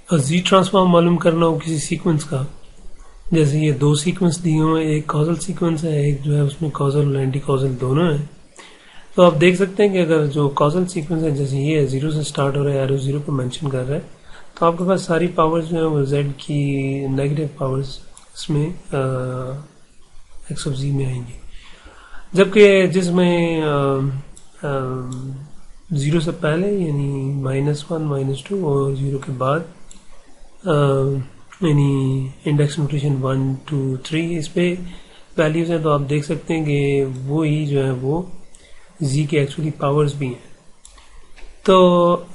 زی transform معلوم کرنا ہو کسی سیکوینس کا، جیسے یہ دو سیکوینس دیے ہوئے ہیں، ایک کازل سیکوینس ہے، ایک جو ہے اس میں کازل اور اینٹی کازل دونوں ہیں. تو آپ دیکھ سکتے ہیں کہ اگر جو کازل سیکوینس ہے جیسے یہ ہے 0 سے سٹارٹ ہو رہا ہے، ایرو 0 کو مینشن کر رہا ہے، تو آپ کے پاس ساری پاورز جو ہیں وہ زیڈ کی نیگیٹو پاورز اس میں ایکس آف زی میں آئیں گی، جبکہ جس میں 0 سے پہلے یعنی -1 -2 اور 0 کے بعد یعنی انڈیکس نوٹیشن 1 2 3 اس پہ ویلیوز ہیں، تو آپ دیکھ سکتے ہیں کہ وہی جو ہے وہ زی کے ایکچولی پاورز بھی ہیں. تو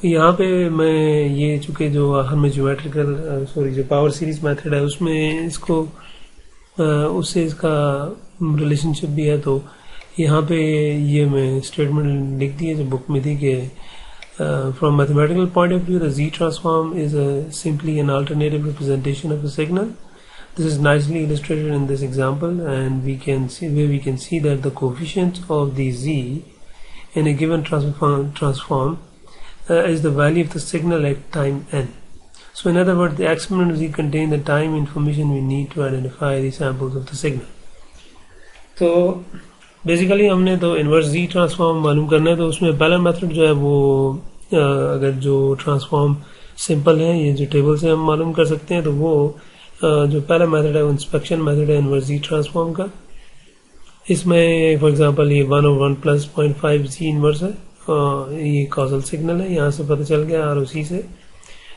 یہاں پہ میں یہ چونکہ جو آخر میں جیومیٹریکل جو پاور سیریز میتھڈ ہے اس میں اس کو اس سے اس کا ریلیشن شپ بھی ہے، تو یہاں پہ یہ میں اسٹیٹمنٹ لکھ دی ہے جو بک میں تھی کہ from mathematical point of view the Z transform is simply an alternative representation of a signal. This is nicely illustrated in this example, and we can see that the coefficient of the Z in a given transform is the value of the signal at time n. So in other words, the exponent of Z contains the time information we need to identify the samples of the signal. تو basically ہم نے تو inverse زی transform معلوم کرنا ہے، تو اس میں پہلا میتھڈ جو ہے وہ اگر جو ٹرانسفارم سمپل ہے، یہ جو ٹیبل سے ہم معلوم کر سکتے ہیں، تو وہ جو پہلا میتھڈ ہے وہ انسپیکشن میتھڈ ہے انورس زی ٹرانسفارم کا. اس میں فار ایگزامپل یہ 1/1 + 0.5 زی انورس ہے، یہ کازل سگنل ہے، یہاں سے پتہ چل گیا ROC سے.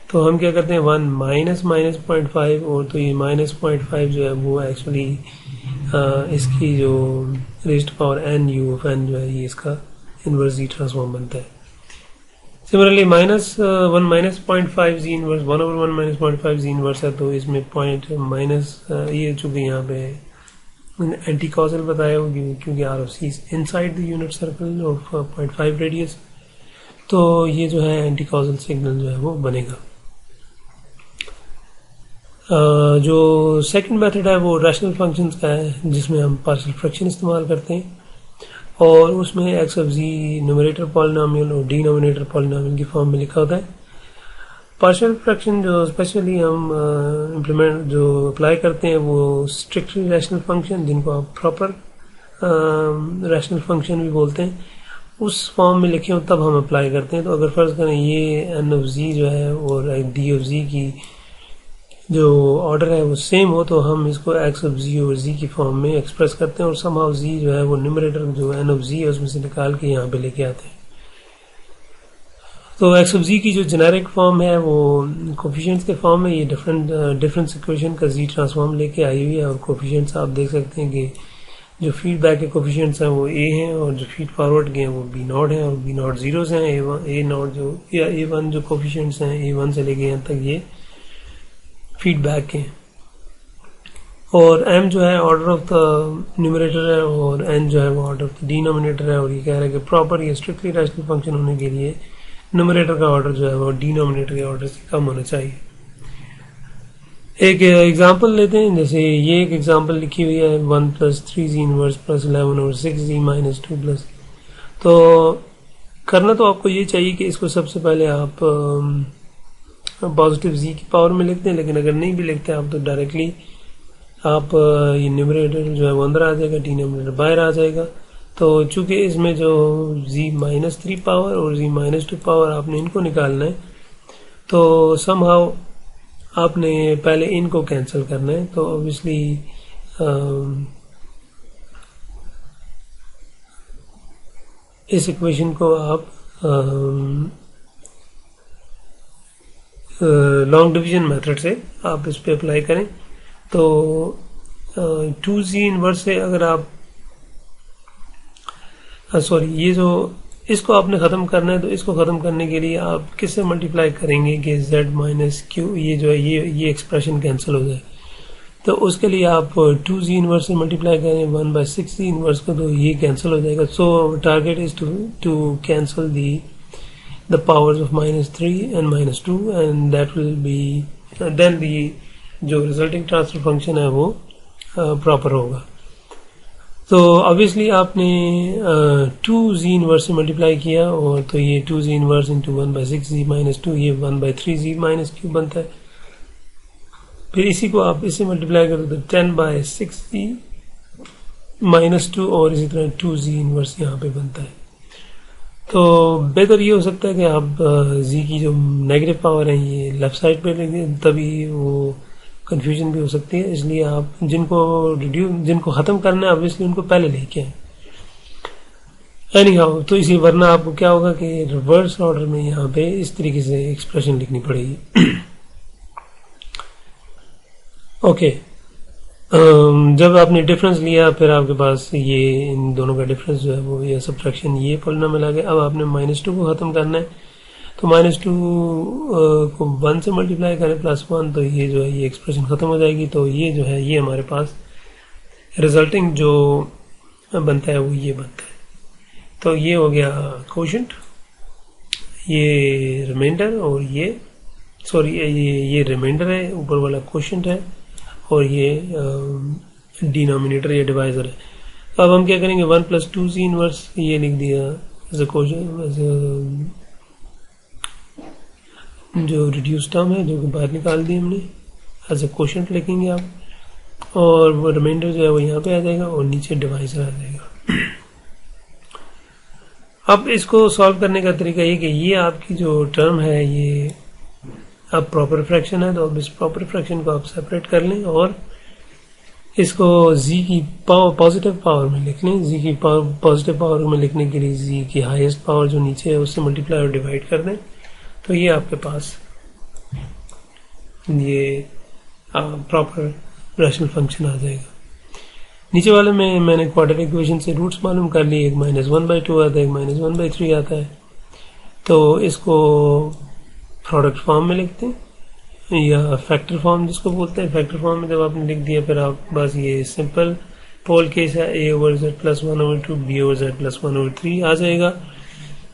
تو ہم کیا کرتے ہیں 1 - 0.5 اور تو یہ -0.5 جو ہے وہ ایکچولی اس کی جو raised power n u of n جو ہے یہ اس کا انورس زی ٹرانسفارم بنتا ہے. سملرلی -1 - 0.5 زی انورس 1/1 - 0.5 زی انورس ہے، تو اس میں پوائنٹ مائنس یہ چونکہ یہاں پہ اینٹی کازل بتایا ہوگی کیونکہ ROC in side the unit circle of 0.5 radius, تو یہ جو ہے اینٹی کازل سگنل جو ہے وہ بنے گا. جو سیکنڈ میتھڈ ہے وہ ریشنل فنکشنز کا ہے، جس میں ہم پارشل فریکشن استعمال کرتے ہیں، اور اس میں ایکس آف زی نومریٹر پالینومیل اور ڈینومینیٹر پالینومیل کی فارم میں لکھا ہوتا ہے. پارشل فریکشن جو اسپیشلی ہم امپلیمنٹ جو اپلائی کرتے ہیں وہ اسٹرکٹلی ریشنل فنکشن، جن کو آپ پراپر ریشنل فنکشن بھی بولتے ہیں، اس فارم میں لکھے ہوں تب ہم اپلائی کرتے ہیں. تو اگر فرض کریں یہ n آف زی جو ہے اور d آف زی کی جو آرڈر ہے وہ سیم ہو، تو ہم اس کو ایکس آف زی اور زی کی فارم میں ایکسپریس کرتے ہیں، اور سم ہاؤ زی جو ہے وہ نیومریٹر جو n آف زی ہے اس میں سے نکال کے یہاں پہ لے کے آتے ہیں. تو ایکس آف زی کی جو جنیرک فارم ہے وہ کوفیشینٹس کے فارم میں، یہ ڈفرنس ایکویشن کا زی ٹرانسفارم لے کے آئی ہوئی ہے، اور کوفیشینٹس آپ دیکھ سکتے ہیں کہ جو فیڈ بیک کے کوفیشینٹس ہیں وہ اے ہیں، اور جو فیڈ فارورڈ کے ہیں وہ B0 ہیں، اور B0 زیروز ہیں. A0 جو یا A1 جو کوفیشینٹس ہیں A1 سے لے کے یہاں تک یہ فیڈ بیک کے ہیں، اور m جو ہے آرڈر آف دا نیومریٹر ہے، اور n جو ہے وہ آرڈر آف دا ڈینومینیٹر ہے. اور یہ کہہ رہا ہے کہ پراپر یہ اسٹرکٹلی ریشنل فنکشن ہونے کے لیے نیومریٹر کا آرڈر جو ہے وہ ڈینومینیٹر کے آرڈر سے کم ہونا چاہیے. ایک ایگزامپل لیتے ہیں، جیسے یہ ایک ایگزامپل لکھی ہوئی ہے 1 + 3 زی انورس + 11/6 زی - 2 تو کرنا تو آپ کو یہ چاہیے کہ اس کو سب سے پہلے آپ پازیٹیو زی کی پاور میں لکھتے ہیں، لیکن اگر نہیں بھی لکھتے آپ تو ڈائریکٹلی آپ یہ نیومریٹر جو ہے وہ اندر آ جائے گا، ڈینومینیٹر باہر آ جائے گا. تو چونکہ اس میں جو زی -3 پاور اور زی -2 پاور آپ نے ان کو نکالنا ہے، تو سم ہاؤ آپ نے پہلے ان کو کینسل کرنا ہے. تو اوبیسلی اس ایکویشن کو آپ لانگ ڈویژن میتھڈ سے آپ اس پہ اپلائی کریں. تو 2 زی انورس سے اگر آپ یہ جو اس کو آپ نے ختم کرنا ہے، تو اس کو ختم کرنے کے لیے آپ کس سے ملٹیپلائی کریں گے کہ z - q یہ جو ہے یہ ایکسپریشن کینسل ہو جائے. تو اس کے لیے آپ 2 زی انورس سے ملٹیپلائی کریں 1/6 زی انورس کو، تو یہ کینسل ہو جائے گا. So target is to cancel the powers of -3 and -2 and that will be then the جو resulting transfer function ہے وہ proper ہوگا. تو obviously آپ نے 2 زی انورس سے ملٹیپلائی کیا، اور تو یہ 2 زی انورس into 1/6 زی - 2 یہ 1/3 زی - q بنتا ہے. پھر اسی کو آپ اس سے ملٹیپلائی کرو تو 10/6z -2 اور اسی طرح 2z انورس یہاں پہ بنتا ہے. تو بہتر یہ ہو سکتا ہے کہ آپ زی کی جو نیگیٹو پاور ہے یہ لیفٹ سائڈ پہ لیں گے, تبھی وہ کنفیوژن بھی ہو سکتی ہے. اس لیے آپ جن کو ختم کرنا ہے obviously ان کو پہلے لے کے آئیں. اینی ہاؤ, تو اسی ورنہ آپ کو کیا ہوگا کہ ریورس آرڈر میں یہاں پہ اس طریقے سے ایکسپریشن لکھنی پڑے گی. اوکے, جب آپ نے ڈفرنس لیا پھر آپ کے پاس یہ ان دونوں کا ڈفرنس جو ہے وہ یہ سبٹریکشن یہ پولینومیل آ گیا. اب آپ نے -2 کو ختم کرنا ہے تو -2 کو 1 سے ملٹیپلائی کریں +1 تو یہ جو ہے یہ ایکسپریشن ختم ہو جائے گی. تو یہ جو ہے یہ ہمارے پاس ریزلٹنگ جو بنتا ہے وہ یہ بنتا ہے. تو یہ ہو گیا کوشنٹ, یہ ریمائنڈر, اور یہ سوری یہ ریمائنڈر ہے, اوپر والا کوشنٹ ہے, اور یہ ڈینومینیٹر یا ڈیوائزر ہے. اب ہم کیا کریں گے 1 + 2z انورس یہ لکھ دیا جو ریڈیوس ٹرم ہے جو کہ باہر نکال دی ہم نے ایز اے کوشنٹ لکھیں گے آپ, اور وہ ریمائنڈر جو ہے وہ یہاں پہ آ جائے گا اور نیچے ڈیوائزر آ جائے گا. اب اس کو سالو کرنے کا طریقہ یہ کہ یہ آپ کی جو ٹرم ہے یہ اب پراپر فریکشن ہے, تو اب اس پراپر فریکشن کو آپ سیپریٹ کر لیں اور اس کو زی کی پازیٹیو پاور میں لکھ لیں. زی کی پازیٹیو پاور میں لکھنے کے لیے زی کی ہائیسٹ پاور جو نیچے ہے اس سے ملٹیپلائی اور ڈیوائڈ کر دیں, تو یہ آپ کے پاس یہ پراپر ریشنل فنکشن آ جائے گا. نیچے والے میں نے کوارٹر ایکویشن سے روٹس معلوم کر لی, ایک -1/2 آتا ہے, ایک -1/3 آتا ہے. تو اس کو پروڈکٹ فارم میں لکھتے ہیں یا فیکٹر فارم جس کو بولتے ہیں. فیکٹر فارم میں جب آپ نے لکھ دیا پھر آپ بس یہ سمپل پول کیس ہے a/z + 1/2 b/z + 1/3 آ جائے گا.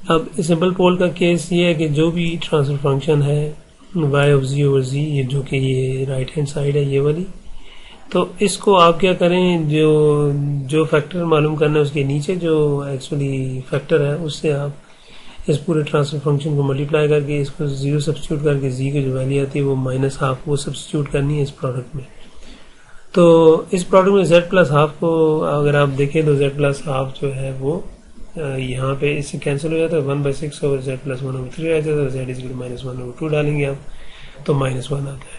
اب سمپل پول کا کیس یہ ہے کہ جو بھی ٹرانسفر فنکشن ہے y/z یہ جو کہ یہ رائٹ ہینڈ سائڈ ہے یہ والی, تو اس کو آپ کیا کریں جو فیکٹر معلوم کرنا ہے اس کے نیچے جو ایکچولی فیکٹر ہے اس سے آپ اس پورے ٹرانسفر فنکشن کو ملٹیپلائی کر کے اس کو 0 سبسٹیوٹ کر کے زی کی جو ویلیو آتی ہے وہ -½ وہ سبسٹیوٹ کرنی ہے اس پروڈکٹ میں. تو اس پروڈکٹ میں z+½ کو اگر آپ دیکھیں تو z+½ جو ہے وہ یہاں پہ اس سے کینسل ہو جاتا ہے, 1/6 اور z + 1/3 آ جاتا ہے, z -1/2 ڈالیں گے آپ تو -1 آتا ہے.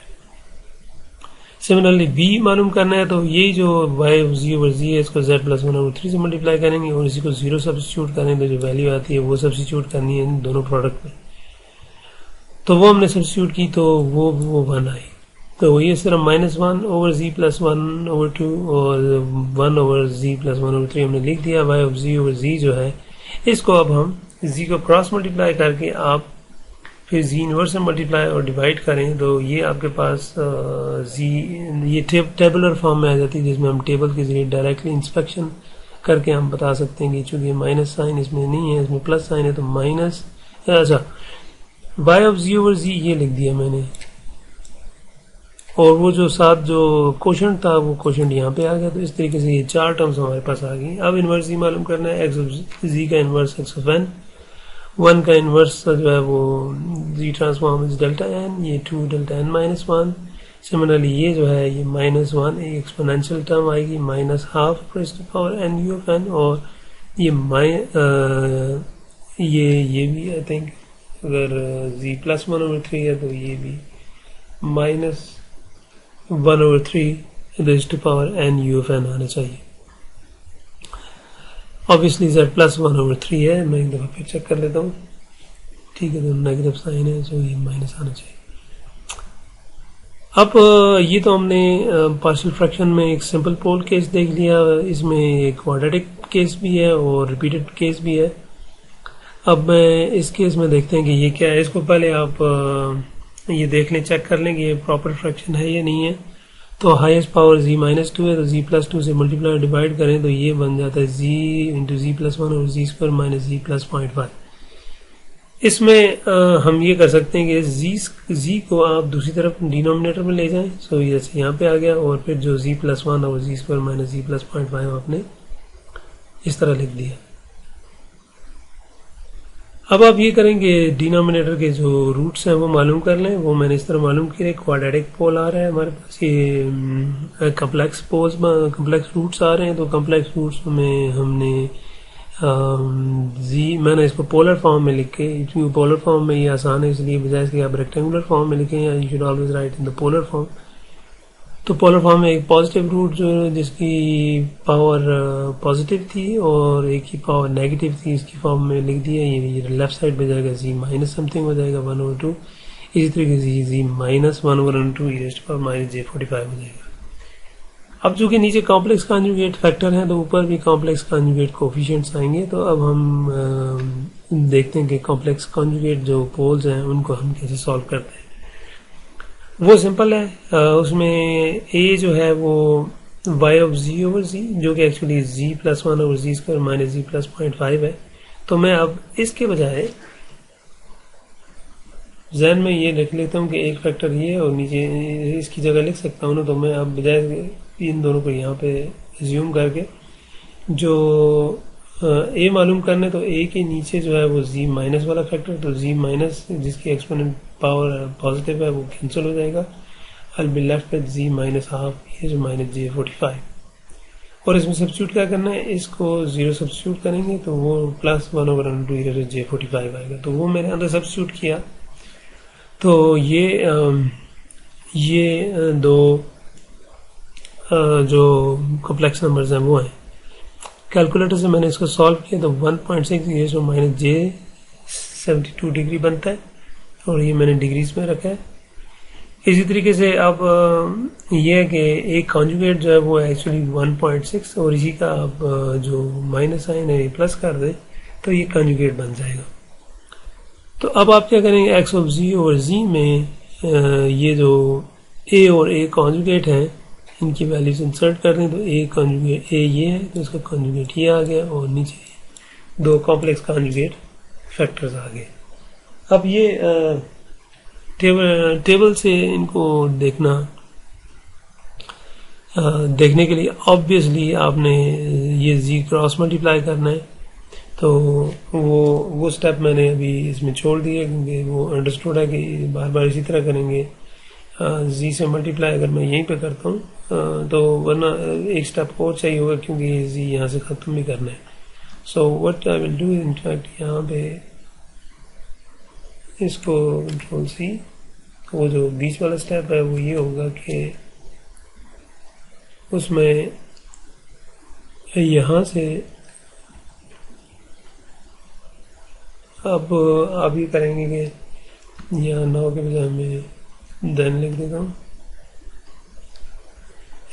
سملرلی b معلوم کرنا ہے تو یہ جو y/z ہے اس کو z + 1/3 سے ملٹیپلائی کریں گے اور اسی کو 0 سبسٹیوٹ کریں تو جو ویلیو آتی ہے وہ سبسٹیوٹ کرنی ہے ان دونوں پروڈکٹ میں. تو وہ ہم نے سبسٹیوٹ کی تو وہ 1 آئی. تو وہی اس طرح -1/z + 1/2 اور 1/z + 1/3 ہم نے لکھ دیا. y/z جو ہے اس کو اب ہم z کو کراس ملٹیپلائی کر کے آپ پھر زی انورس سے ملٹیپلائی اور ڈیوائڈ کریں تو یہ آپ کے پاس زی یہ ٹیبلر فارم میں آ جاتی ہے جس میں ہم ٹیبل کے ذریعے ڈائریکٹلی انسپیکشن کر کے ہم بتا سکتے ہیں کہ چونکہ مائنس سائن اس میں نہیں ہے, اس میں پلس سائن ہے, تو مائنس اچھا y/z یہ لکھ دیا میں نے, اور وہ جو ساتھ جو کوشنٹ تھا وہ کوشنٹ یہاں پہ آ گیا. تو اس طریقے سے یہ 4 ٹرمز ہمارے پاس آ گئی. اب انورس زی معلوم کرنا ہے, x/z کا انورس x(n), 1 کا انورس جو ہے وہ z ٹرانسفارم ڈیلٹا n, یہ 2 ڈیلٹا n -1. سملرلی یہ جو ہے یہ -1 ایک ایکسپونینشیل ٹرم آئے گی -½ n(n), اور یہ بھی آئی تھنک اگر z + 1/3 ہے تو یہ بھی -1/3 n(n) آنا چاہیے. obviously z + 1/3 ہے, میں ایک دفعہ پھر چیک کر لیتا ہوں. ٹھیک ہے, تو نیگیٹو سائن ہے سو یہ مائنس آنا چاہیے. اب یہ تو ہم نے پارشل فریکشن میں ایک سمپل پول کیس دیکھ لیا, اس میں ایک کوارٹرٹک کیس بھی ہے اور ریپیٹڈ کیس بھی ہے. اب میں اس کیس میں دیکھتے ہیں کہ یہ کیا ہے. اس کو پہلے آپ یہ دیکھ لیں, چیک کر لیں کہ یہ پراپر فریکشن ہے یا نہیں ہے. تو ہائیسٹ پاور z -2 ہے, تو z + 2 سے ملٹیپلائی ڈیوائڈ کریں تو یہ بن جاتا ہے z × z + 1 اور z² - z + 0.5. اس میں ہم یہ کر سکتے ہیں کہ z کو آپ دوسری طرف ڈینومینیٹر میں لے جائیں. سو یہ یہاں پہ آ گیا, اور پھر جو z + 1 اور z² - z + 0.5 آپ نے اس طرح لکھ دیا. اب آپ یہ کریں گے ڈینامینیٹر کے جو روٹس ہیں وہ معلوم کر لیں. وہ میں نے اس طرح معلوم کیا. کوڈریٹک پول آ رہا ہے ہمارے پاس, یہ کمپلیکس روٹس آ رہے ہیں. تو کمپلیکس روٹس میں ہم نے میں نے اس کو پولر فارم میں لکھ کے, کیونکہ پولر فارم میں یہ آسان ہے اس لیے بجائے اس کے آپ ریکٹینگولر فارم میں لکھیں, یا you should always right in the polar form. تو پولر فارم میں ایک پازیٹیو روٹ جو جس کی پاور پازیٹیو تھی اور ایک کی پاور نیگیٹو تھی, اس کی فارم میں لکھ دیا. یہ لیفٹ سائڈ پہ جائے گا زی مائنس سم تھنگ ہو جائے گا 1/2. اسی طریقے سے زی مائنس 1/2 (-j45) ہو جائے گا. اب چونکہ نیچے کمپلیکس کانجوگیٹ فیکٹر ہیں تو اوپر بھی کمپلیکس کانجوگیٹ کوفیشینٹس آئیں گے. تو اب ہم دیکھتے ہیں کہ کمپلیکس کانجوگیٹ جو پولز ہیں ان کو ہم کیسے سالو کرتے ہیں. وہ سمپل ہے. اس میں اے جو ہے وہ y/z/z جو کہ ایکچولی z+1/z² -z+0.5 ہے. تو میں اب اس کے بجائے ذہن میں یہ لکھ لیتا ہوں کہ ایک فیکٹر یہ اور نیچے اس کی جگہ لکھ سکتا ہوں نا. تو میں اب بجائے ان دونوں کو یہاں پہ زیوم کر کے جو اے معلوم کرنے, تو اے کے نیچے جو ہے وہ زی مائنس والا فیکٹر, تو زی مائنس جس کی ایکسپوننٹ پاور پازیٹیو ہے وہ کینسل ہو جائے گا. I'll be left with z -12 (-j45) اور اس میں سبسٹیوٹ کیا کرنا ہے, اس کو 0 سبسٹیوٹ کریں گے تو وہ +1/2 (-j45) آئے گا. تو وہ میں نے اندر سبسٹیوٹ کیا. تو یہ دو جو کمپلیکس نمبرز ہیں وہ ہیں. کیلکولیٹر سے میں نے اس کو سالو کیا تو 1.6 (-j72 ڈگری بنتا ہے, اور یہ میں نے ڈگریز میں رکھا ہے. اسی طریقے سے اب یہ ہے کہ ایک کانجوگیٹ جو ہے وہ ایکچولی 1.6 اور اسی کا اب جو مائنس سائن ہے پلس کر دیں تو یہ کانجوگیٹ بن جائے گا. تو اب آپ کیا کریں گے, x/z میں یہ جو a اور a کانجوگیٹ ہیں ان کی ویلیوز انسرٹ کر دیں. تو a کانجوگیٹ a یہ ہے تو اس کا کانجوگیٹ یہ آ گیا, اور نیچے دو کمپلیکس کانجوگیٹ فیکٹرز آ گئے. اب یہ ٹیبل سے ان کو دیکھنے کے لیے آبویسلی آپ نے یہ زی کراس ملٹیپلائی کرنا ہے. تو وہ سٹیپ میں نے ابھی اس میں چھوڑ دیا کیونکہ وہ انڈرسٹوڈ ہے کہ بار بار اسی طرح کریں گے. زی سے ملٹیپلائی اگر میں یہیں پہ کرتا ہوں تو ورنہ ایک سٹیپ اور چاہیے ہوگا کیونکہ زی یہاں سے ختم بھی کرنا ہے. So what I will do in fact, یہاں پہ اس کو کنٹرول سی, وہ جو بیچ والا سٹیپ ہے وہ یہ ہوگا کہ اس میں یہاں سے اب آپ یہ کریں گے کہ یہاں 9 کے بجائے میں دین لکھ دیتا ہوں.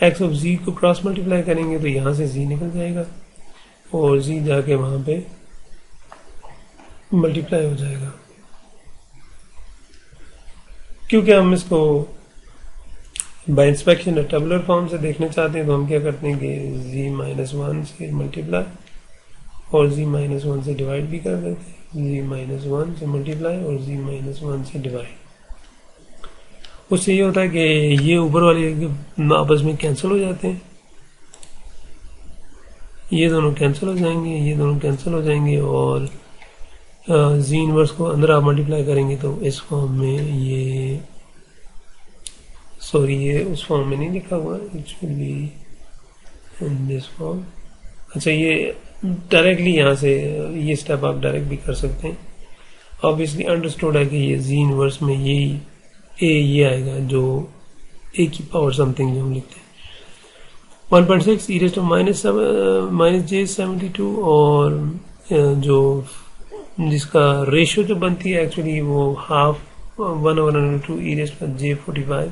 x/z کو کراس ملٹیپلائی کریں گے تو یہاں سے z نکل جائے گا اور z جا کے وہاں پہ ملٹیپلائی ہو جائے گا. کیونکہ ہم اس کو بائی انسپیکشن ٹیبولر فارم سے دیکھنا چاہتے ہیں تو ہم کیا کرتے ہیں کہ z-1 سے ملٹیپلائی اور z-1 سے ڈیوائڈ بھی کر دیتے ہیں. z-1 سے ملٹیپلائی اور z-1 سے ڈیوائڈ. اس سے یہ ہوتا ہے کہ یہ اوپر والے آپس میں کینسل ہو جاتے ہیں, یہ دونوں کینسل ہو جائیں گے, یہ دونوں کینسل ہو جائیں گے, اور زی انورس کو اندر آپ ملٹیپلائی کریں گے تو اس فارم میں یہ یہ اس فارم میں نہیں لکھا ہوا, it should be in this form. اچھا, یہ ڈائریکٹلی یہاں سے یہ سٹیپ آپ ڈائریکٹ بھی کر سکتے ہیں. obviously انڈرسٹوڈ ہے کہ یہ زی انورس میں یہی اے یہ آئے گا جو اے کی پاور سم تھنگ جو ہم لکھتے ہیں 1.6 (-j72) اور جو جس کا ریشو جو بنتی ہے ایکچولی وہ 1/2 (-j45)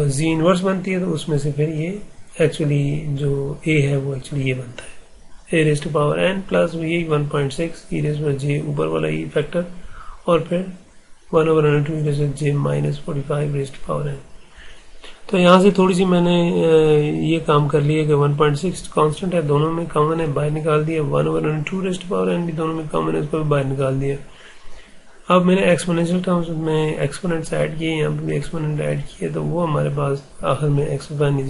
زی انورس بنتی ہے. تو اس میں سے پھر یہ ایکچولی جو اے ہے وہ ایکچولی یہ بنتا ہے a⁻n پلس یہی 1.6 (j) اوپر والا یہ فیکٹر, اور پھر 1/2 (j−45) تو یہاں سے تھوڑی سی میں نے یہ کام کر لیا کہ 1.6 کانسٹنٹ ہے, دونوں میں کامن ہے, باہر نکال دیا. 1/2 بھی دونوں میں کامن ہے, اس کو بھی باہر نکال دیا. اب میں نے ایکسپوننشل ٹرمز میں ایکسپوننٹس ایڈ کیے, یہاں پہ بھی ایکسپوننٹ ایڈ کیے, تو وہ ہمارے پاس آخر میں x1 =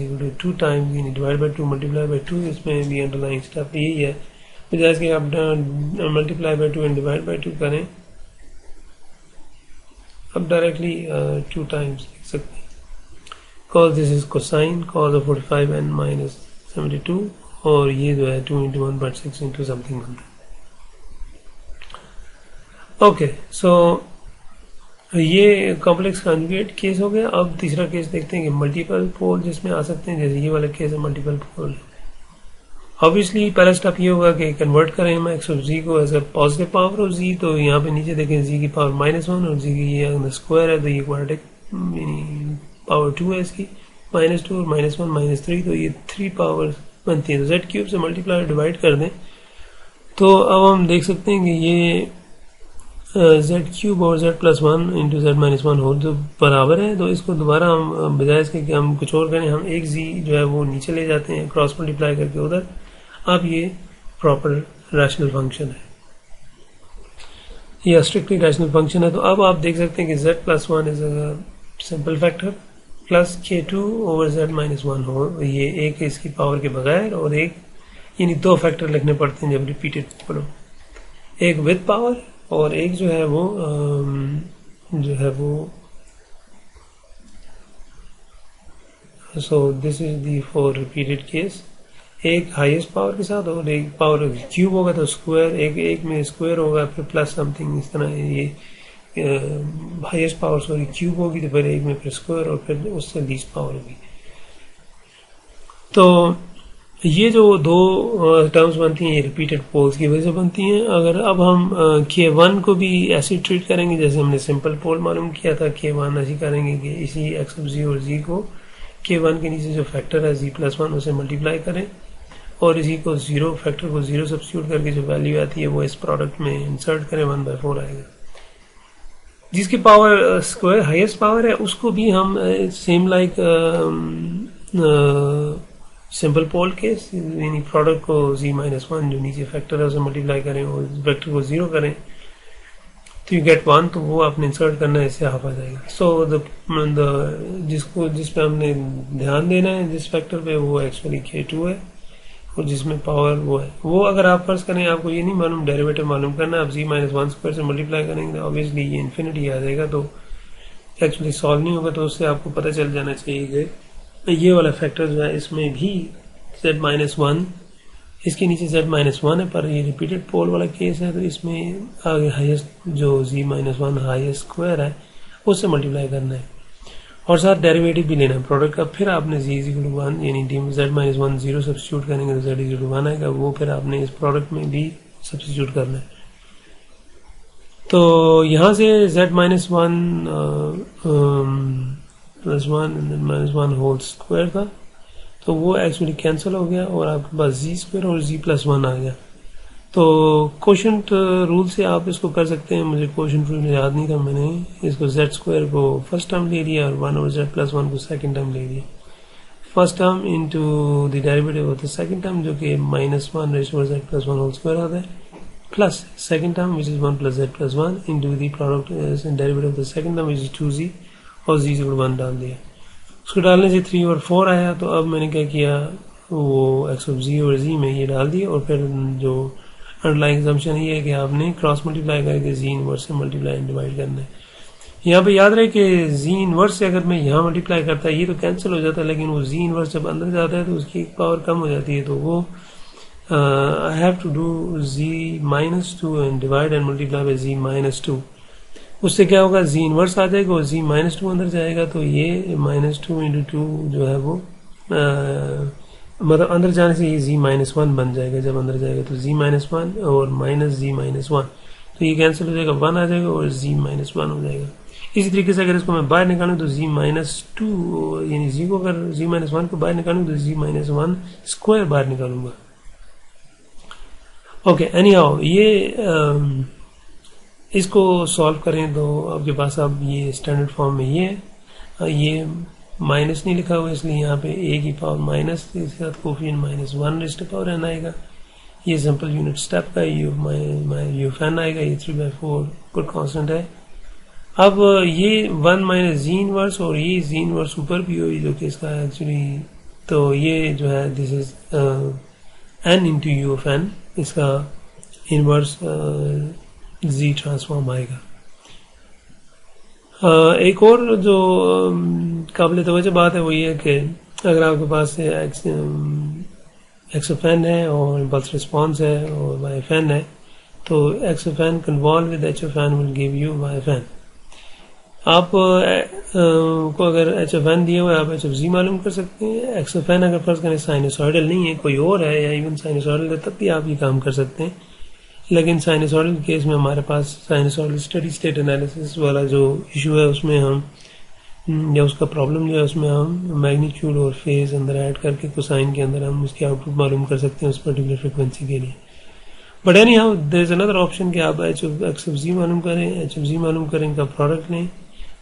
2 Times divide by 2 multiply by 2. اس میں بھی انڈر لائن اسٹیپ یہی ہے بجائے اس کے آپ multiply by 2 and divide by 2 کریں, اب ڈائریکٹلی 2 ٹائمس لکھ سکتے ہیں. cos this is cosine cos of 45n minus 72, اور یہ جو ہے 2 into 1.6 into something بنتا ہے. اوکے, سو یہ کمپلیکس کانجوگیٹ کیس ہو گیا. اب تیسرا کیس دیکھتے ہیں کہ ملٹیپل پول جس میں آ سکتے ہیں, جیسے یہ والا کیس ہے ملٹیپل پول. obviously پہلا اسٹیپ یہ ہوگا کہ کنورٹ کریں ہم ایکس آف زی کو as a positive power of z. تو یہاں پہ نیچے دیکھیں زی کی پاور -1 اور زی کی یہ اسکوائر ہے, تو یہ کوارٹک یعنی پاور 2 ہے اس کی, -2 اور -1 -3, تو یہ 3 پاور بنتی ہے. تو زیڈ کیوب سے ملٹیپلائی ڈیوائڈ کر دیں تو اب ہم دیکھ سکتے ہیں کہ یہ زیڈ کیوب اور Z plus 1 into Z minus 1 whole جو برابر ہے. تو اس کو دوبارہ ہم بجائے اس کے کہ ہم کچھ اور کریں, ہم ایک زی جو ہے وہ نیچے لے جاتے ہیں کراس ملٹیپلائی کر کے ادھر. اب یہ پراپر ریشنل فنکشن ہے, یہ اسٹرکٹلی ریشنل فنکشن ہے. تو اب آپ دیکھ سکتے ہیں کہ Z plus 1 is a simple factor plus k2 over Z minus 1 ہو, یہ ایک اس کی پاور کے بغیر اور ایک یعنی 2 فیکٹر لکھنے پڑتے ہیں جب ریپیٹڈ پڑھو, ایک وتھ پاور اور ایک جو ہے وہ سو دس از دی فور ریپیٹڈ کیس, ایک ہائیسٹ پاور کے ساتھ اور ایک پاور کیوب ہوگا تو اسکوائر, ایک میں اسکوائر ہوگا پھر پلس سم تھنگ اس طرح. یہ ہائیسٹ پاور سوری کیوب ہوگی تو پھر ایک میں پھر اسکوائر اور پھر اس سے لیسٹ پاور ہوگی. تو یہ جو 2 ٹرمز بنتی ہیں یہ ریپیٹڈ پولز کی وجہ سے بنتی ہیں. اگر اب ہم K1 کو بھی ایسے ٹریٹ کریں گے جیسے ہم نے سمپل پول معلوم کیا تھا, K1 ایسے کریں گے کہ اسی ایکس آف زی اور زی کو K1 کے نیچے جو فیکٹر ہے زی پلس 1 اسے ملٹیپلائی کریں اور اسی کو 0 فیکٹر کو 0 سبسٹیوٹ کر کے جو ویلیو آتی ہے وہ اس پروڈکٹ میں انسرٹ کریں, 1/4 آئے گا. جس کی پاور اسکوائر ہائیسٹ پاور ہے اس کو بھی ہم سیم لائک سمپل پول کیس یعنی پروڈکٹ کو زی مائنس 1 جو نیچے فیکٹر ہے اسے ملٹیپلائی کریں اور فیکٹر کو 0 کریں تو یو گیٹ 1, تو وہ آپ نے انسرٹ کرنا ہے, اس سے ہاف آ جائے گا. سو جس پہ ہم نے دھیان دینا ہے جس فیکٹر پہ وہ ایکچولی K2 ہے اور جس میں پاور وہ ہے. وہ اگر آپ فرض کریں آپ کو یہ نہیں معلوم ڈیریویٹو معلوم کرنا, آپ زی مائنس 1 اسکوائر سے ملٹیپلائی کریں گے obviously یہ انفینٹی آ جائے گا, تو ایکچولی سالو نہیں ہوگا. تو اس سے آپ کو پتہ چل جانا چاہیے کہ یہ والا فیکٹر جو ہے اس میں بھی z-1 اس کے نیچے z-1 ہے, پر یہ ریپیٹڈ پول والا کیس ہے. تو اس میں آگے ہائیسٹ جو z-1 ہائیسٹ اسکوائر ہے اس سے ملٹیپلائی کرنا ہے اور ساتھ ڈیریویٹو بھی لینا ہے پروڈکٹ کا. پھر آپ نے z=1 یعنی z-1 0 سبسٹیوٹ کریں گے تو z=1 آئے گا, وہ پھر آپ نے اس پروڈکٹ میں بھی سبسٹیوٹ کرنا ہے. تو یہاں سے z-1 -1 ہول اسکوائر تھا تو وہ ایکچولی کینسل ہو گیا اور آپ کے پاس زی اسکوائر اور زی پلس 1 آ گیا. تو کوشنٹ رول سے آپ اس کو کر سکتے ہیں. مجھے کوشنٹ رول یاد نہیں تھا, میں نے اس کو زیڈ اسکوائر کو فرسٹ ٹرم لے لیا اور 1 اور زیڈ پلس 1 کو سیکنڈ ٹرم لے لیا. First term into the derivative of the second term جو کہ -1 raised to Z plus 1 whole square آتا ہے, plus second term which is 1 plus Z plus 1 into the product derivative of the second term which is 2z اور z=1 ڈال دیا. اس کو ڈالنے سے 3 اور 4 آیا. تو اب میں نے کیا کیا, وہ ایکس آف زی اور زی میں یہ ڈال دیا اور پھر جو انڈر لائن ایگزمپشن یہ ہے کہ آپ نے کراس ملٹیپلائی کر کے زی انورس سے ملٹیپلائی ڈیوائڈ کرنا ہے. یہاں پہ یاد رہے کہ زی انورس سے اگر میں یہاں ملٹیپلائی کرتا ہے یہ تو کینسل ہو جاتا ہے, لیکن وہ زی انورس جب اندر جاتا ہے تو اس کی ایک پاور کم ہو جاتی ہے. تو وہ I have to do z-2 and divide and multiply by z-2. اس سے کیا ہوگا, زی انورس آ جائے گا اور z-2 اندر جائے گا. تو یہ -2 into 2 جو ہے وہ مطلب اندر جانے سے یہ z-1 بن جائے گا. جب اندر جائے گا تو z-1 اور -z-1 تو یہ کینسل ہو جائے گا, 1 آ جائے گا اور z-1 ہو جائے گا. اسی طریقے سے اگر اس کو میں باہر نکالوں تو z-2 یعنی z کو اگر z-1 کو باہر نکالوں تو z-1 اسکوائر باہر نکالوں گا. اوکے, اینی ہاؤ یہ اس کو سالو کریں تو آپ کے پاس اب یہ اسٹینڈرڈ فارم میں یہ ہے. یہ مائنس نہیں لکھا ہوا اس لیے یہاں پہ a کی پاور مائنس کے ساتھ coefficient -1 raised to power n آئے گا. یہ سمپل یونٹ اسٹیپ کا یو فین آئے گا. یہ 3/4 پر کانسٹنٹ ہے. اب یہ 1 مائنس زی انورس اور یہ زی انورس اوپر بھی ہوئی جو کہ اس کا ایکچولی, تو یہ جو ہے دس از n into you of n اس کا انورس زی ٹرانسفارم آئے گا. ایک اور جو قابل توجہ بات ہے وہ یہ ہے کہ اگر آپ کے پاس ایکس ایف این ہے اور امپلس رسپانس ہے اور وائی ایف این ہے تو x f n convolve with h f n will give you y f n. آپ کو اگر ایچ ایف این دیا ہوا ہے آپ ایچ ایف زی معلوم کر سکتے ہیں. ایکس ایف این اگر فرض کریں سائنوسائڈل نہیں ہے کوئی اور ہے یا ایون سائنوسائڈل ہے تب بھی آپ یہ کام کر سکتے ہیں. لیکن سائنوسائڈل کیس میں ہمارے پاس سائنوسائڈل اسٹڈی اسٹیٹ انالیسس والا جو ایشو ہے اس میں ہم یا اس کا پرابلم جو ہے اس میں ہم میگنیچیوڈ اور فیز اندر ایڈ کر کے کوسائن کے اندر ہم اس کی آؤٹ پٹ معلوم کر سکتے ہیں اس پرٹیکولر فریکوینسی کے لیے. But any how there is another option کہ آپ ایچ ایف زی معلوم کریں, ایچ ایف زی معلوم کریں, ان کا پروڈکٹ لیں,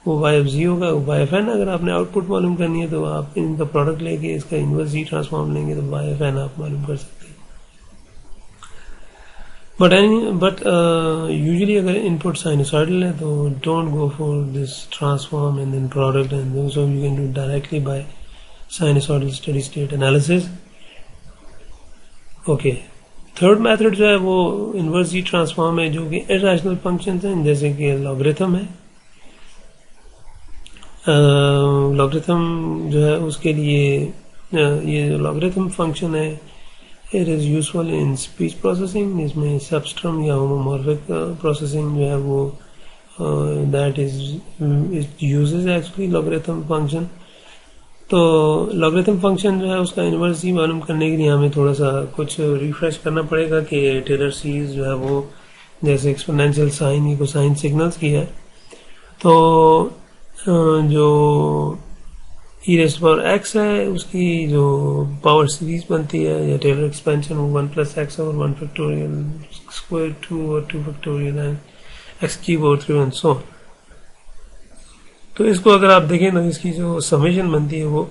وہ وائی ایف زی ہوگا. وائی ایف این اگر آپ نے آؤٹ پٹ معلوم کرنی ہے تو آپ ان کا پروڈکٹ لے کے اس کا انورس زی ٹرانسفارم لیں گے تو وائی ایف این آپ معلوم کر سکتے ہیں. بٹ یوزلی اگر ان پٹ سائنوسائڈل ہے تو don't go for this transform and then product and so you can do directly by sinusoidal steady state analysis. Okay, third method جو ہے وہ انورس زی ٹرانسفارم ہے جو کہ ارریشنل فنکشنز ہیں جیسے کہ لاگریتھم ہے. لاگریتھم جو ہے اس کے لیے یہ جو لاگریتھم فنکشن ہے it is useful in speech processing. اس میں سبسٹرم یا ہومومورفک پروسیسنگ جو ہے وہ that is it uses actually logarithm function. تو logarithm function جو ہے اس کا انورس زی معلوم کرنے کے لیے ہمیں تھوڑا سا کچھ ریفریش کرنا پڑے گا کہ ٹیلر سیریز جو ہے وہ جیسے ایکسپونینشیل سائن یا کوسائن سگنلز کی ہے تو جو ای ریز پاور ایکس ہے اس کی جو پاور سیریز بنتی ہے یا ٹیلر ایکسپینشن وہ 1 پلس ایکس اور 1 فیکٹوریل اسکوائر 2 اور 2 فیکٹوریل اینڈ ایکس کیوب اور 3 اینڈ سو. تو اس کو اگر آپ دیکھیں تو اس کی جو سمیشن بنتی ہے وہ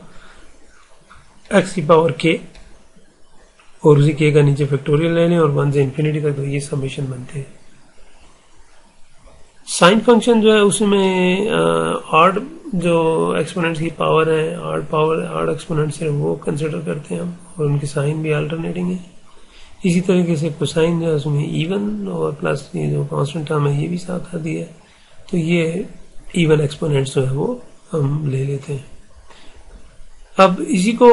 ایکس کی پاور کے اور اسی کے کا نیچے فیکٹوریل لے لیں اور 1 سے انفینٹی تک, تو یہ سمیشن بنتے ہیں. سائن فنکشن جو ہے اس میں آڈ جو ایکسپوننٹس کی پاور ہے آڈ ایکسپوننٹ سے وہ کنسیڈر کرتے ہیں ہم اور ان کی سائن بھی آلٹرنیٹنگ ہے. اسی طریقے سے کوسائن جو ہے اس میں ایون اور پلس یہ جو کانسٹنٹ ٹرم ہے یہ بھی ساتھ آتی ہے. تو یہ ایون ایکسپوننٹس جو ہے وہ ہم لے لیتے ہیں. اب اسی کو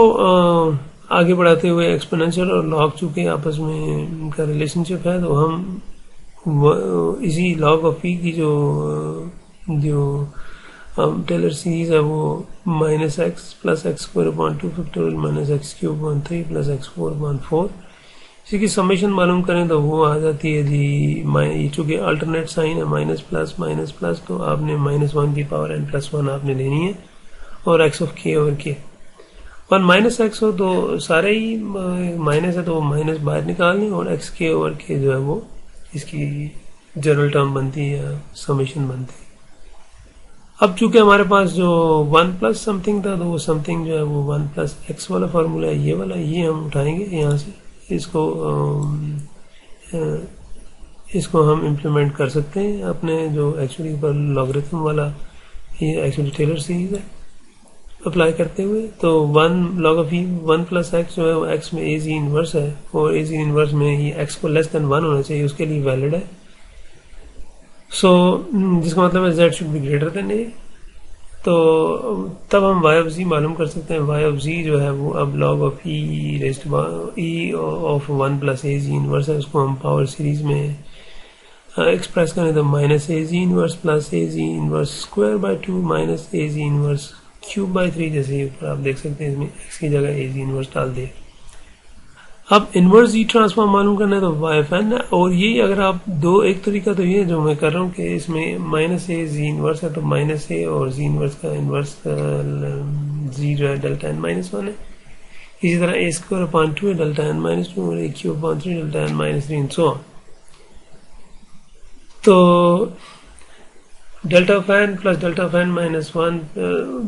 آگے بڑھاتے ہوئے ایکسپونینشیل اور لاگ چونکہ آپس میں ان کا ریلیشن شپ ہے تو ہم اسی لاگ آف پی کی جو ٹیلر سیریز ہے وہ minus x plus x square upon 2 factorial minus x cube upon 3 plus x 4 upon 4 اسی کی سمیشن معلوم کریں تو وہ آ جاتی ہے جی چونکہ الٹرنیٹ سائن ہے مائنس پلس تو آپ نے -1 کی پاور n+1 آپ نے لینی ہے اور ایکس آف کے اوور کے 1 مائنس ایکس ہو تو سارے ہی مائنس ہے تو وہ مائنس باہر نکال لیں اور ایکس کے اوور کے جو ہے وہ اس کی جنرل ٹرم بنتی ہے سمیشن بنتی ہے. اب چونکہ ہمارے پاس جو 1 پلس سم تھنگ تھا تو وہ سم تھنگ جو ہے وہ 1 پلس ایکس والا فارمولا ہے یہ والا یہ ہم اٹھائیں گے یہاں سے اس کو ہم امپلیمنٹ کر سکتے ہیں اپنے جو ایکچولی پر لاگریتھم والا یہ ایکچولی ٹیلر سیریز ہے اپلائی کرتے ہوئے. تو 1 log of 1 پلس ایکس جو ہے وہ ایکس میں اے زی انورس ہے اور اے زی انورس میں یہ ایکس کو لیس دین 1 ہونا چاہیے اس کے لیے ویلڈ ہے. سو جس کا مطلب ہے z should be greater than a. تو تب ہم وائی آف زی معلوم کر سکتے ہیں. وائی آف زی جو ہے وہ اب log of E of 1 plus a Zee inverse ہے اس کو ہم پاور سیریز میں ایکسپریس کریں تو minus a Zee inverse plus a Zee inverse square by 2 minus a Zee inverse cube by 3 جیسے اوپر آپ دیکھ سکتے ہیں اس میں ایکس کی جگہ اے زی انورس ڈال دیں. اب انورس زی ٹرانسفارم معلوم کرنا ہے تو وائی ایف این ہے اور یہ اگر آپ ایک طریقہ تو یہ جو میں کر رہا ہوں کہ اس میں مائنس اے زی انورس ہے تو مائنس اے اور زی انورس کا انورس زی جو ہے ڈیلٹا این مائنس 1 ہے. اسی طرح اے اسکوائر اپان 2 ہے ڈیلٹا این مائنس 2 اور a cube upon 3 delta n minus 3 and so on. تو delta of n plus delta of n minus 1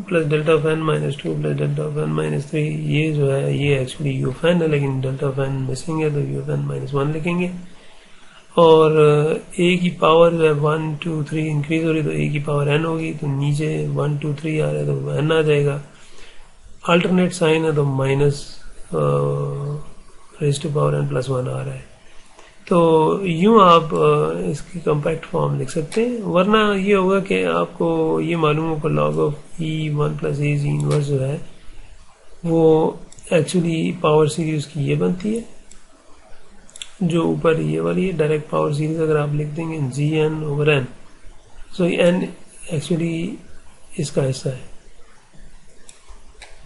plus delta of n minus 2 plus delta of n minus 3 یہ جو ہے یہ actually you of N ہے لیکن delta of N missing ہے تو you of n minus 1 لکھیں گے. اور اے کی پاور جو ہے 1 2 3 انکریز ہو رہی تو اے کی پاور این ہوگی تو نیچے 1 2 3 آ رہا ہے تو این آ جائے گا. الٹرنیٹ سائن ہے تو minus raise to power n plus 1 آ رہا ہے. تو یوں آپ اس کی کمپیکٹ فارم لکھ سکتے ہیں. ورنہ یہ ہوگا کہ آپ کو یہ معلوم ہوگا log of E1 plus A Z inverse جو ہے وہ ایکچولی پاور سیریز کی یہ بنتی ہے جو اوپر یہ والی ہے ڈائریکٹ پاور سیریز. اگر آپ لکھ دیں گے Gn over n, so n actually اس کا حصہ ہے.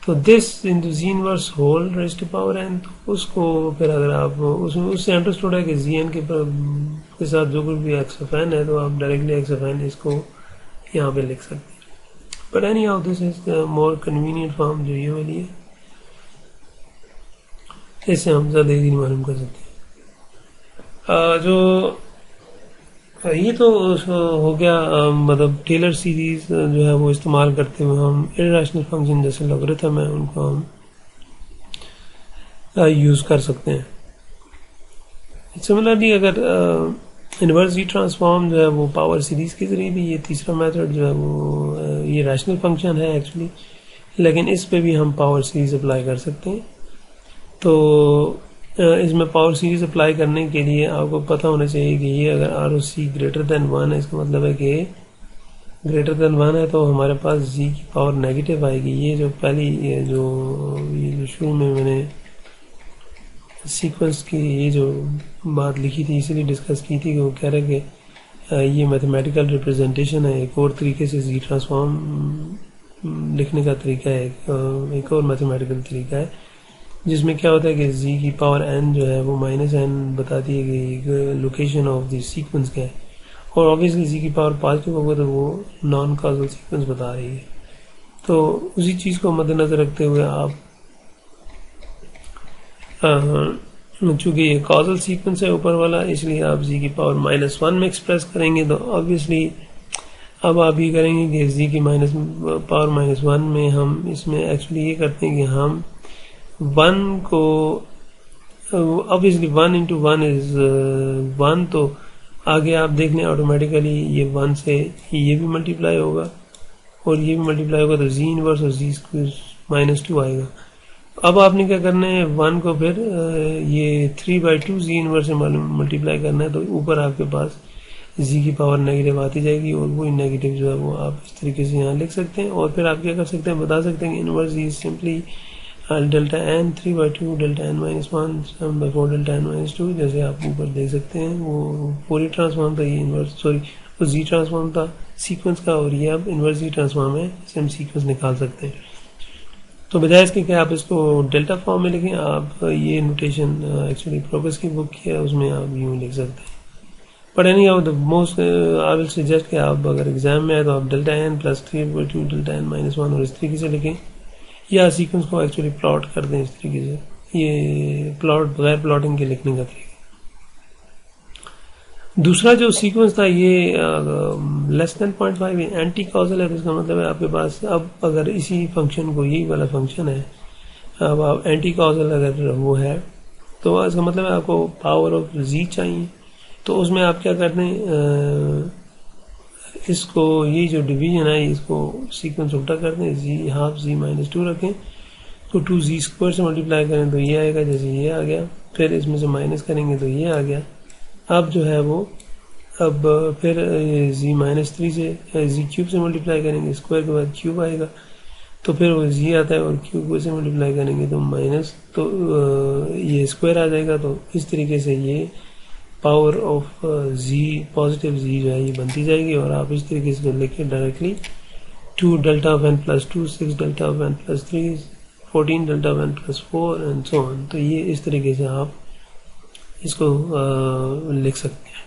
تو this into Z inverse whole raise to power n, تو اس کو پھر اگر آپ اس سے انڈرسٹوڈ ہے کہ زی این کے ساتھ جو کچھ بھی ایکس آف این ہے تو آپ ڈائریکٹلی ایکس آف این اس کو یہاں پہ لکھ سکتے ہیں. But any how this is more convenient form جو یہ والی ہے, اس سے ہم زیادہ ایزیلی معلوم کر سکتے ہیں. جو یہ تو ہو گیا مطلب ٹیلر سیریز جو ہے وہ استعمال کرتے ہوئے ہم ارریشنل فنکشن جیسے لوگریتھم ہے ان کو ہم یوز کر سکتے ہیں. سملرلی اگر انورس ری ٹرانسفارم جو ہے وہ پاور سیریز کے ذریعے بھی, یہ تیسرا میتھڈ جو ہے وہ یہ ریشنل فنکشن ہے ایکچولی, لیکن اس پہ بھی ہم پاور سیریز اپلائی کر سکتے ہیں. تو اس میں پاور سیریز اپلائی کرنے کے لیے آپ کو پتہ ہونا چاہیے کہ یہ اگر آر او سی گریٹر دین 1 ہے, اس کا مطلب ہے کہ گریٹر دین 1 ہے تو ہمارے پاس زی کی پاور نیگیٹو آئے گی. یہ جو پہلی جو شروع میں نے سیکوینس کی یہ جو بات لکھی تھی اسی لیے ڈسکس کی تھی کہ وہ کہہ رہے کہ یہ میتھمیٹیکل ریپرزنٹیشن ہے. ایک اور طریقے سے زی ٹرانسفارم لکھنے کا طریقہ ہے, ایک اور میتھمیٹیکل طریقہ ہے جس میں کیا ہوتا ہے کہ زی کی پاور n جو ہے وہ مائنس n بتاتی ہے کہ لوکیشن آف دی سیکوینس کیا ہے, اور آبویسلی زی کی پاور پازیٹیو ہوگا تو وہ نان کازل سیکوینس بتا رہی ہے. تو اسی چیز کو مد نظر رکھتے ہوئے آپ چونکہ یہ کازل سیکوینس ہے اوپر والا, اس لیے آپ زی کی پاور -1 میں ایکسپریس کریں گے. تو آبویسلی اب آپ یہ کریں گے کہ زی کی پاور -1 میں ہم اس میں ایکچولی یہ کرتے ہیں کہ ہم 1 کو obviously 1 into 1 is 1, تو آگے آپ دیکھ لیں آٹومیٹیکلی یہ 1 سے یہ بھی ملٹیپلائی ہوگا اور یہ بھی ملٹیپلائی ہوگا, تو زی انورس اور زی اسکوئر -2 آئے گا. اب آپ نے کیا کرنا ہے 1 کو پھر یہ 3/2 زی انورس سے ملٹیپلائی کرنا ہے, تو اوپر آپ کے پاس زی کی پاور نیگیٹو آتی جائے گی اور وہی نیگیٹو جو ہے وہ آپ اس طریقے سے یہاں لکھ سکتے ہیں. اور پھر آپ کیا کر سکتے ہیں, بتا سکتے ہیں کہ inverse z simply delta n 3/2 delta n -1 7/4 delta n -2, جیسے آپ اوپر دیکھ سکتے ہیں وہ پوری ٹرانسفارم تھا, یہ انورس سوری وہ زی ٹرانسفارم تھا سیکوینس کا, اور یہ اب انورس زی ٹرانسفارم ہے, اسے ہم سیکوینس نکال سکتے ہیں. تو بجائے اس کے کہ آپ اس کو ڈیلٹا فارم میں لکھیں, آپ یہ نوٹیشن ایکچولی پروگرس کی بک کی ہے اس میں آپ یوں لکھ سکتے ہیں. But any how most I will suggest کہ آپ اگر ایگزام میں آئے تو آپ ڈیلٹا n + 3/2 ڈیلٹا n -1 اور اس طریقے سے لکھیں, یا سیکوینس کو ایکچولی پلاٹ کر دیں اس طریقے سے. یہ پلاٹ بغیر پلاٹنگ کے لکھنے کا طریقہ. دوسرا جو سیکوینس تھا یہ <0.5 اینٹی کازل ہے, تو اس کا مطلب ہے آپ کے پاس اب اگر اسی فنکشن کو یہی والا فنکشن ہے, اب آپ اینٹی کازل اگر وہ ہے تو اس کا مطلب ہے آپ کو پاور آف زی چاہیے. تو اس میں آپ کیا کرتے ہیں, اس کو یہ جو ڈویژن ہے اس کو سیکوینس الٹا کر دیں, زی ½ زی -2 رکھیں, تو 2 زی اسکوائر سے ملٹیپلائی کریں تو یہ آئے گا, جیسے یہ آ گیا, پھر اس میں سے مائنس کریں گے تو یہ آ گیا. اب جو ہے وہ اب پھر زی -3 سے زی کیوب سے ملٹیپلائی کریں گے, اسکوائر کے بعد کیوب آئے گا, تو پھر وہ زی آتا ہے اور کیوب کو سے ملٹیپلائی کریں گے تو مائنس, تو یہ اسکوائر آ جائے گا. تو اس طریقے سے یہ پاور آف زی پازیٹیو زی جو ہے یہ بنتی جائے گی, اور آپ اس طریقے سے لکھ کے directly 2 delta of n + 2 6 delta of n + 3 14 delta of n + 4 and so on. تو یہ اس طریقے سے آپ اس کو لکھ سکتے ہیں.